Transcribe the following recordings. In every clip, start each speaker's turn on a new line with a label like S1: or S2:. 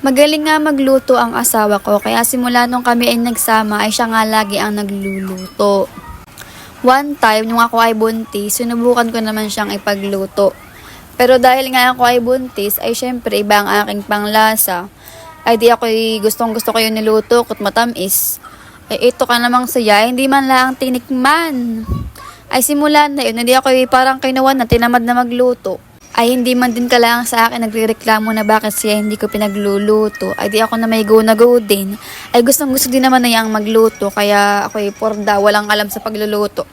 S1: Magaling nga magluto ang asawa ko, kaya simula nung kami ay nagsama ay siya nga lagi ang nagluluto. One time, nung ako ay buntis, sinubukan ko naman siyang ipagluto. Pero dahil nga ako ay buntis, ay syempre iba ang aking panglasa. Ay di ako gustong gusto ko yung niluto ko't matamis. Ay ito ka namang saya, hindi man lang tinikman. Ay simula na yun, hindi ako parang kinuwan na tinamad na magluto. Ay hindi man din kailangan sa akin nagrereklamo na bakit siya hindi ko pinagluluto. Ay di ako na may go na go din. Ay gustong gusto din naman na yang magluto, kaya ako porda, walang alam sa pagluluto.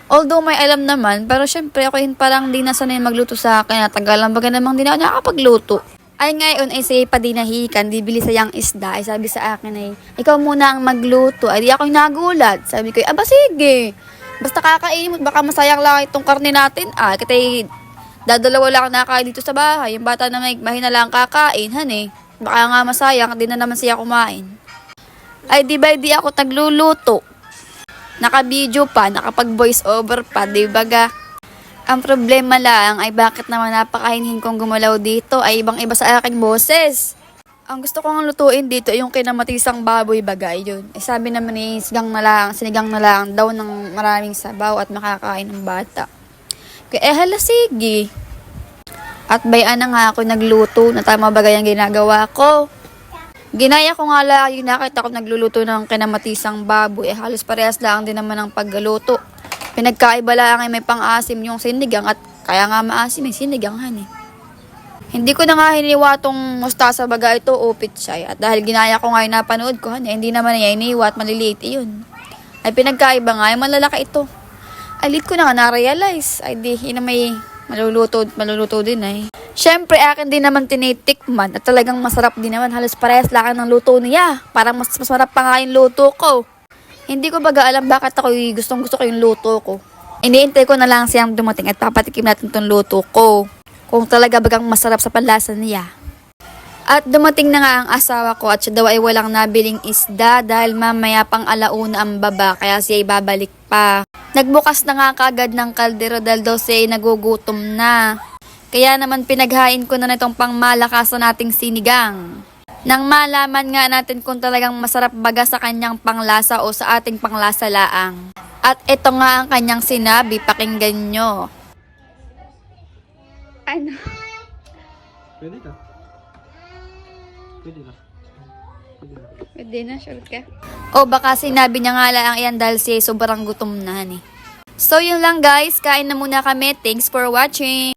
S1: Although may alam naman, pero syempre ako yun parang di nasanay magluto sa akin. Tagalan baga namang di na ako nakakapagluto. Ay ngayon ay siya pa dinahikan, bibili sa yang isda. Ay sabi sa akin ay, ikaw muna ang magluto. Ay di ako nagulat. Sabi ko, aba sige. Basta kakainin mo, baka masayang lang itong karne natin. Kita'y dadalawa lang nakakain dito sa bahay. Yung bata na may mahina lang kakain, eh. Baka nga masayang, di na naman siya kumain. Ay di ba di ako tagluluto. Naka-video pa, nakapag-voice over pa, di ba ga? Ang problema lang ay bakit naman napakahinhin kong gumalaw dito ay ibang-iba sa aking boses. Ang gusto kong lutuin dito yung kinamatisang baboy bagay yun. Sabi naman ni sinigang na lang daw ng maraming sabaw at makakain ng bata. Kaya hala sige. At bayan na nga ako nagluto na tama bagay ang ginagawa ko. Ginaya ko nga lang yung nakita ko nagluluto ng kinamatisang baboy. Halos parehas lang din naman ang pagluto. Pinagkaiba lang ay may pang-asim yung sinigang at kaya nga maasim yung siniganghan eh. Hindi ko na nga hiniwa tong mustasa baga ito o pitsay. At dahil ginaya ko nga yung napanood ko, hindi naman niya iniwa at maliliit iyon. Ay pinagkaiba nga, ay malalaki ito. Ay lit ko na nga na-realize. Ay di, yun na may maluluto din ay. Siyempre, akin din naman tinitikman at talagang masarap din naman. Halos parehas lang ng luto niya. Parang mas masarap pa nga yung luto ko. Hindi ko baga alam bakit ako gustong gusto ko yung luto ko. Iniintay ko na lang siyang dumating at papatikim natin itong luto ko. Kung talaga bagang masarap sa panlasa niya. At dumating na nga ang asawa ko at siya daw ay walang nabiling isda dahil mamaya pang alauna ang baba kaya siya ay babalik pa. Nagbukas na nga kagad ng kaldero dahil daw siya ay nagugutom na. Kaya naman pinaghain ko na itong pangmalakasan nating sinigang. Nang malaman nga natin kung talagang masarap baga sa kanyang panglasa o sa ating panglasa laang. At ito nga ang kanyang sinabi, pakinggan nyo. Ano?
S2: Pwede ka. Pwede na.
S1: Pwede na, sure ka? O baka sinabi niya nga lang yan dahil siya sobrang gutom na So yun lang guys, kain na muna kami. Thanks for watching!